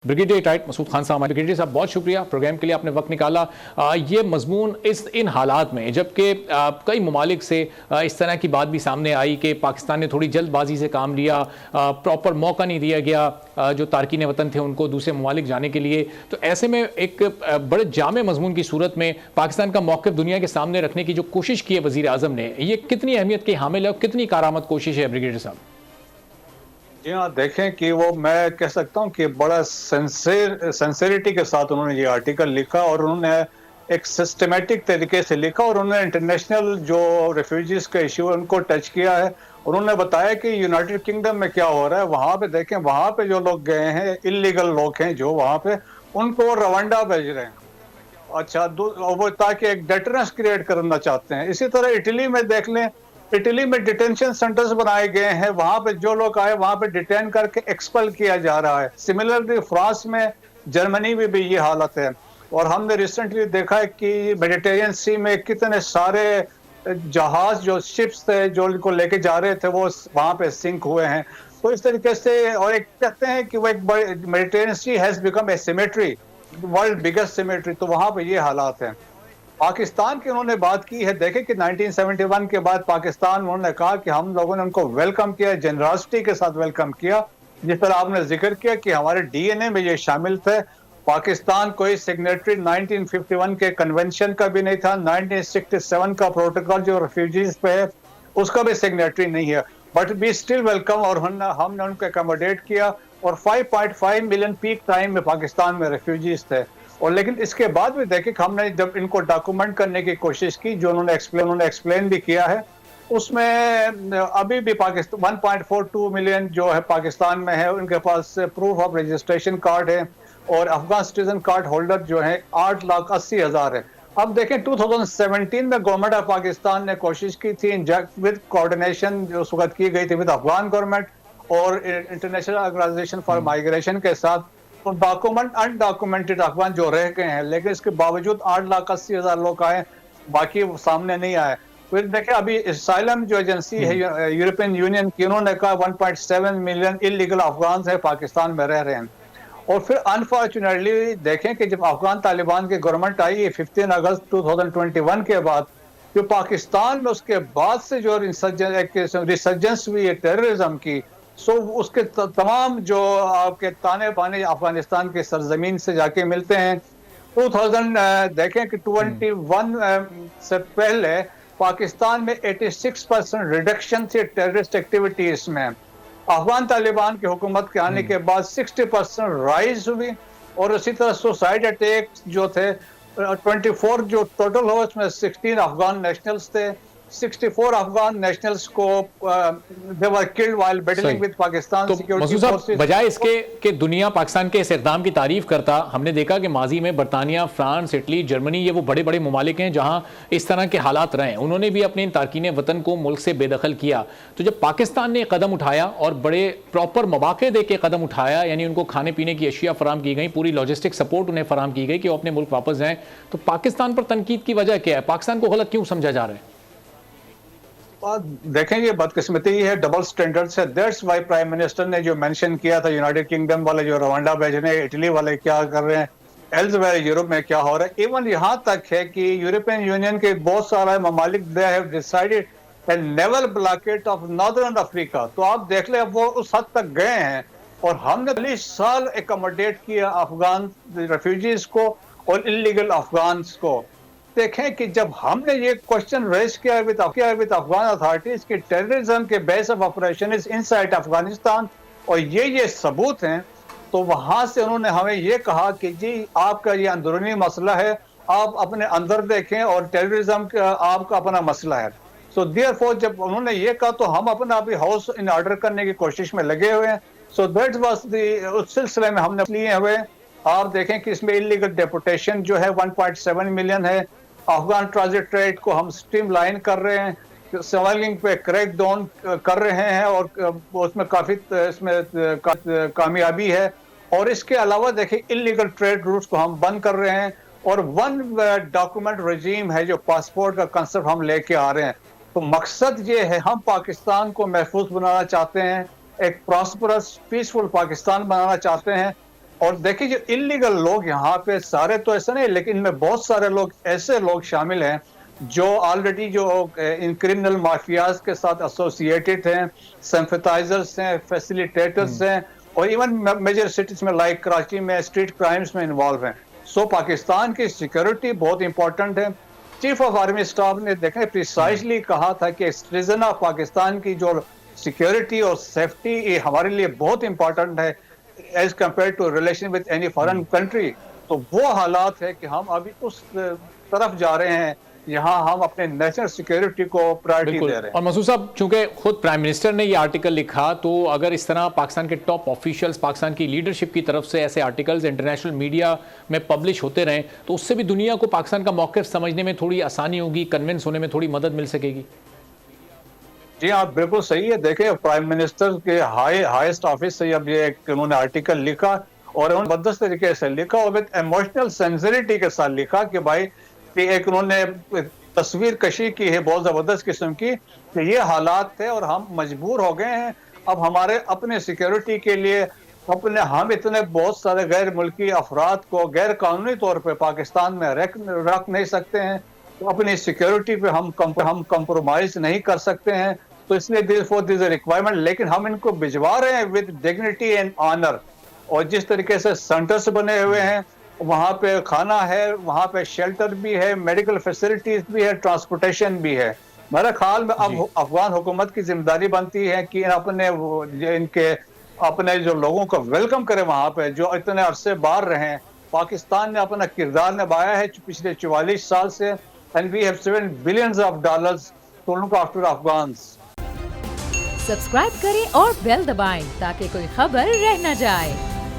Brigadier tight Masood Khan साहब, brigadier साहब बहुत शुक्रिया प्रोग्राम के लिए, आपने वक्त निकाला। ये मजमून इन हालात में जबकि कई ममालिक से इस तरह की बात भी सामने आई कि पाकिस्तान ने थोड़ी जल्दबाजी से काम लिया, प्रॉपर मौका नहीं दिया गया जो तारकीन वतन थे उनको दूसरे ममालिक जाने के लिए, तो ऐसे में एक बड़े जामे मजमून की सूरत में पाकिस्तान का मौक़िफ़ दुनिया के सामने रखने की जो कोशिश की है वज़ीर आज़म ने, ये कितनी अहमियत की हामिल है और कितनी कारआमद कोशिश है ब्रिगेडियर साहब? जी हाँ, देखें कि वो मैं कह सकता हूँ कि बड़ा सेंसिरिटी के साथ उन्होंने ये आर्टिकल लिखा और उन्होंने एक सिस्टमेटिक तरीके से लिखा और उन्होंने इंटरनेशनल जो रेफ्यूजीज का इशू है उनको टच किया है। उन्होंने बताया कि यूनाइटेड किंगडम में क्या हो रहा है, वहाँ पे देखें, वहाँ पे जो लोग गए हैं, इलीगल लोग हैं जो वहाँ पे, उनको रवांडा भेज रहे हैं। अच्छा, वो ताकि एक डेटरेंस क्रिएट करना चाहते हैं। इसी तरह इटली में देख लें, इटली में डिटेंशन सेंटर्स बनाए गए हैं, वहां पे जो लोग आए वहां पे डिटेन करके एक्सपेल किया जा रहा है। सिमिलरली फ्रांस में, जर्मनी में भी ये हालत है। और हमने रिसेंटली देखा है कि मेडिटेरियन सी में कितने सारे जहाज जो शिप्स थे जो इनको लेके जा रहे थे वो वहां पे सिंक हुए हैं। तो इस तरीके से, और एक कहते हैं कि वो एक Mediterranean sea has become a cemetery, world biggest cemetery, तो वहां पे ये हालात हैं। पाकिस्तान की उन्होंने बात की है, देखें कि 1971 के बाद पाकिस्तान, उन्होंने कहा कि हम लोगों ने उनको वेलकम किया, जेनरॉसिटी के साथ वेलकम किया। जिस तरह आपने जिक्र किया कि हमारे डीएनए में ये शामिल थे। पाकिस्तान कोई सिग्नेटरी 1951 के कन्वेंशन का भी नहीं था, 1967 का प्रोटोकॉल जो रेफ्यूजीज पे है उसका भी सिग्नेटरी नहीं है, बट वी स्टिल वेलकम, और हमने उनको अकोमोडेट किया। और 5.5 मिलियन पीक टाइम में पाकिस्तान में रेफ्यूजीज थे। और लेकिन इसके बाद भी देखें कि हमने जब इनको डॉक्यूमेंट करने की कोशिश की, जो उन्होंने एक्सप्लेन भी किया है, उसमें अभी भी पाकिस्तान 1.42 मिलियन जो है पाकिस्तान में है, उनके पास प्रूफ ऑफ रजिस्ट्रेशन कार्ड है, और अफगान सिटीजन कार्ड होल्डर जो है 8,80,000 है। अब देखें 2017 में गवर्नमेंट ऑफ पाकिस्तान ने कोशिश की थी विद कोऑर्डिनेशन जो उस वक्त की गई थी विद अफगान गवर्नमेंट और इंटरनेशनल ऑर्गेनाइजेशन फॉर माइग्रेशन के साथ, तो डॉक्यूमेंट अनडॉक्यूमेंटेड अफगान जो रह गए हैं, लेकिन इसके बावजूद 8,80,000 लोग आए, बाकी सामने नहीं आए। फिर देखें अभी असाइलम जो एजेंसी है यूरोपियन यूनियन की, उन्होंने कहा 1.7 मिलियन इलीगल अफगान है पाकिस्तान में रह रहे हैं। और फिर अनफॉर्चुनेटली देखें कि जब अफगान तालिबान की गवर्नमेंट आई 15 अगस्त 2021 के बाद, जो पाकिस्तान में उसके बाद से जो रिसर्जेंस हुई है टेररिज्म की, सो उसके तमाम जो आपके ताने बाने अफगानिस्तान के सरजमीन से जाके मिलते हैं। 2000 देखें कि 21 से पहले पाकिस्तान में 86% रिडक्शन थी टेररिस्ट एक्टिविटीज में। अफगान तालिबान की हुकूमत के आने के बाद 60% राइज हुई। और उसी तरह सुसाइड अटैक जो थे 24 जो टोटल हो, उसमें 16 अफगान नेशनल्स थे। 64 अफगान नेशनल्स को they were killed while battling with Pakistan security forces. बजाय इसके कि दुनिया पाकिस्तान के इस इक़दाम की तारीफ करता, हमने देखा कि माजी में बरतानिया, फ्रांस, इटली, जर्मनी, ये वो बड़े बड़े ममालिक हैं जहां इस तरह के हालात रहे, उन्होंने भी अपने तारकीन वतन को मुल्क से बेदखल किया। तो जब पाकिस्तान ने कदम उठाया और बड़े प्रॉपर मौके दे के कदम उठाया, यानी उनको खाने पीने की अशिया फराम की गई, पूरी लॉजिस्टिक सपोर्ट उन्हें फराम की गई कि वो अपने मुल्क वापस जाएं, तो पाकिस्तान पर तनकीद की वजह क्या है? पाकिस्तान को गलत क्यों समझा जा रहा है? देखें, ये बदकिस्मती है, डबल स्टैंडर्ड्स है। दैट्स वाई प्राइम मिनिस्टर ने जो मेंशन किया था, यूनाइटेड किंगडम वाले जो रवांडा भेज रहे हैं, इटली वाले क्या कर रहे हैं, एल्सवेयर यूरोप में क्या हो रहा है, इवन यहाँ तक है कि यूरोपियन यूनियन के बहुत सारे ममालिक they have decided a naval blockade of northern Africa. तो आप देख ले, वो उस हद तक गए हैं। और हमने 40 साल एकोमोडेट किया अफगान रेफ्यूजीज को और इलीगल अफगान को। देखें कि जब हमने ये क्वेश्चन रेज किया विद अफगान अथॉरिटीज की टेररिज्म के base of operation is inside Afghanistan और ये सबूत हैं, तो वहां से उन्होंने हमें ये कहा कि जी आपका ये अंदरूनी मसला है, आप अपने अंदर देखें, और टेररिज्म का आपका अपना मसला है। सो देयरफॉर जब उन्होंने ये कहा तो हम अपना अभी हाउस इन ऑर्डर करने की कोशिश में लगे हुए हैं। सो दैट वाज द उस सिलसिले में हमने लिए हुए। आप देखें कि इसमें इलीगल डेपोटेशन जो है 1.7 मिलियन है। अफगान ट्रांजिट रेट को हम स्ट्रीमलाइन कर रहे हैं, स्मगलिंग पे क्रैक डाउन कर रहे हैं, और उसमें काफी कामयाबी है। और इसके अलावा देखिए इलीगल ट्रेड रूट्स को हम बंद कर रहे हैं, और वन डॉक्यूमेंट रजीम है जो पासपोर्ट का कंसेप्ट हम लेके आ रहे हैं। तो मकसद ये है, हम पाकिस्तान को महफूज बनाना चाहते हैं, एक प्रॉस्परस पीसफुल पाकिस्तान बनाना चाहते हैं। اور دیکھیے جو इलीगल लोग यहाँ पे सारे तो ऐसे नहीं, लेकिन इनमें बहुत सारे लोग ऐसे लोग शामिल हैं जो ऑलरेडी जो इन क्रिमिनल माफियाज के साथ एसोसिएटेड हैं, सिंपैथाइजर्स हैं, फैसिलिटेटर्स हैं, और इवन मेजर सिटीज में लाइक कराची में स्ट्रीट क्राइम्स में इन्वॉल्व हैं. सो पाकिस्तान की सिक्योरिटी बहुत इंपॉर्टेंट है. चीफ ऑफ आर्मी स्टाफ ने देखें प्रिसाइजली कहा था कि सिटीजन ऑफ पाकिस्तान की जो सिक्योरिटी और सेफ्टी ये हमारे लिए बहुत इंपॉर्टेंट है as compare to relation with any foreign country. तो वो हालात है कि हम अभी उस तरफ जा रहे हैं यहाँ हम अपने नेशनल सिक्योरिटी को प्रायोरिटी दे रहे हैं. और मसूद साहब, चूंकि खुद प्राइम मिनिस्टर ने ये आर्टिकल लिखा, तो अगर इस तरह पाकिस्तान के टॉप ऑफिशियल्स, पाकिस्तान की लीडरशिप की तरफ से ऐसे आर्टिकल्स इंटरनेशनल मीडिया में पब्लिश होते रहें, तो उससे भी दुनिया को पाकिस्तान का मौक़िफ़ समझने में थोड़ी आसानी होगी, कन्विंस होने में थोड़ी मदद मिल सकेगी. जी हाँ, बिल्कुल सही है. देखिए प्राइम मिनिस्टर के हाईएस्ट ऑफिस से अब ये उन्होंने आर्टिकल लिखा और उन्होंने जबरदस्त तरीके से लिखा और विद इमोशनल सेंसिटिविटी के साथ लिखा कि भाई कि एक उन्होंने तस्वीर कशी की है बहुत ज़बरदस्त किस्म की कि ये हालात थे और हम मजबूर हो गए हैं अब हमारे अपने सिक्योरिटी के लिए हम इतने बहुत सारे गैर मुल्की अफराद को गैर कानूनी तौर पे पाकिस्तान में रख नहीं सकते हैं. तो अपनी सिक्योरिटी पे हम कंप्रोमाइज नहीं कर सकते हैं. तो इसलिए फॉर दिस रिक्वायरमेंट, लेकिन हम इनको भिजवा रहे हैं विद डिग्निटी एंड ऑनर. और जिस तरीके से सेंटर्स बने हुए हैं, वहाँ पे खाना है, वहाँ पे शेल्टर भी है, मेडिकल फैसिलिटीज भी है, ट्रांसपोर्टेशन भी है. मेरे ख्याल में अब अफगान हुकूमत की जिम्मेदारी बनती है कि अपने जो लोगों को वेलकम करे वहाँ पे जो इतने अरसे बाहर रहे हैं. पाकिस्तान ने अपना किरदार निभाया है पिछले 44 साल से and we have $7 billion to look after Afghans. Subscribe करें और बेल दबाएं ताकि कोई खबर रह न जाए.